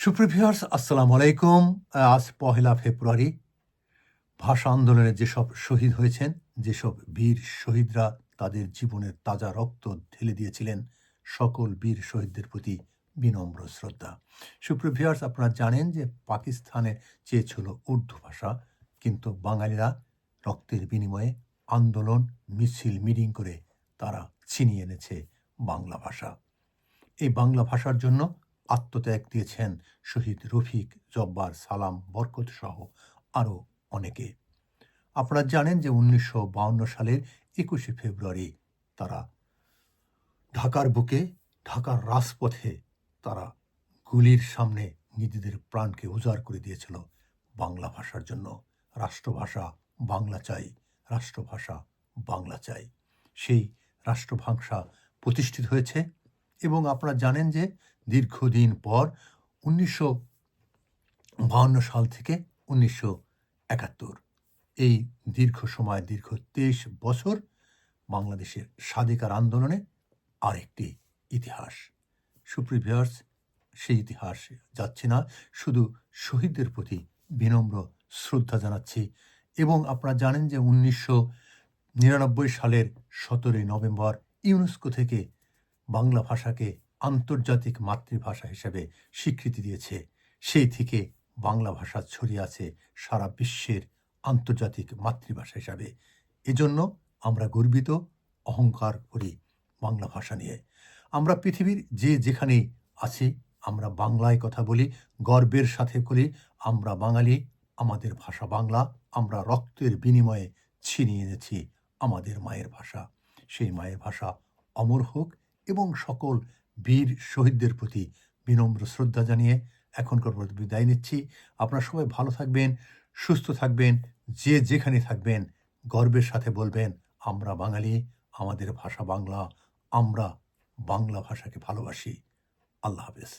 সুপ্রিয় ভিউয়ার্স, আসসালামু আলাইকুম। আজ পহেলা ফেব্রুয়ারি। ভাষা আন্দোলনে যেসব শহীদ হয়েছেন, যেসব বীর শহীদরা তাদের জীবনের তাজা রক্ত ঢেলে দিয়েছিলেন, সকল বীর শহীদদের প্রতি বিনম্র শ্রদ্ধা। সুপ্রিয় ভিউয়ার্স, আপনারা জানেন যে পাকিস্তানে চেয়েছিল উর্দু ভাষা, কিন্তু বাঙালিরা রক্তের বিনিময়ে আন্দোলন, মিছিল, মিটিং করে তারা ছিনিয়ে এনেছে বাংলা ভাষা। এই বাংলা ভাষার জন্য আত্মত্যাগ দিয়েছেন শহীদ রফিক, জব্বার, সালাম, বরকত সহ আরও অনেকে। আপনারা জানেন যে ১৯৫২ সালের ২১শে ফেব্রুয়ারি তারা ঢাকার বুকে, ঢাকার রাজপথে তারা গুলির সামনে নিজেদের প্রাণকে উজাড় করে দিয়েছিল বাংলা ভাষার জন্য। রাষ্ট্রভাষা বাংলা চাই, রাষ্ট্রভাষা বাংলা চাই। সেই রাষ্ট্রভাষা প্রতিষ্ঠিত হয়েছে এবং আপনারা জানেন যে দীর্ঘদিন পর ১৯৫২ সাল থেকে ১৯৭১, এই দীর্ঘ সময়, দীর্ঘ ২৩ বছর বাংলাদেশের স্বাধিকার আন্দোলনে আরেকটি ইতিহাস। সুপ্রিয় ভিউয়ার্স, সেই ইতিহাসে যাচ্ছি না, শুধু শহীদদের প্রতি বিনম্র শ্রদ্ধা জানাচ্ছি। এবং আপনারা জানেন যে ১৯৯৯ সালের ১৭ই নভেম্বর ইউনেস্কো থেকে বাংলা ভাষাকে আন্তর্জাতিক মাতৃভাষা হিসেবে স্বীকৃতি দিয়েছে। সেই থেকে বাংলা ভাষা ছড়িয়ে আছে সারা বিশ্বের আন্তর্জাতিক মাতৃভাষা হিসাবে। এজন্য আমরা গর্বিত, অহংকার করি বাংলা ভাষা নিয়ে। আমরা পৃথিবীর যে যেখানেই আছি, আমরা বাংলায় কথা বলি, গর্বের সাথে বলি আমরা বাঙালি, আমাদের ভাষা বাংলা, আমরা রক্তের বিনিময়ে ছিনিয়ে এনেছি আমাদের মায়ের ভাষা। সেই মায়ের ভাষা অমর হোক এবং সকল বীর শহীদদের প্রতি বিনম্র শ্রদ্ধা জানিয়ে এখনকার মতো বিদায় নিচ্ছি। আপনারা সবাই ভালো থাকবেন, সুস্থ থাকবেন, যে যেখানে থাকবেন গর্বের সাথে বলবেন আমরা বাঙালি, আমাদের ভাষা বাংলা, আমরা বাংলা ভাষাকে ভালোবাসি। আল্লাহ হাফেজ।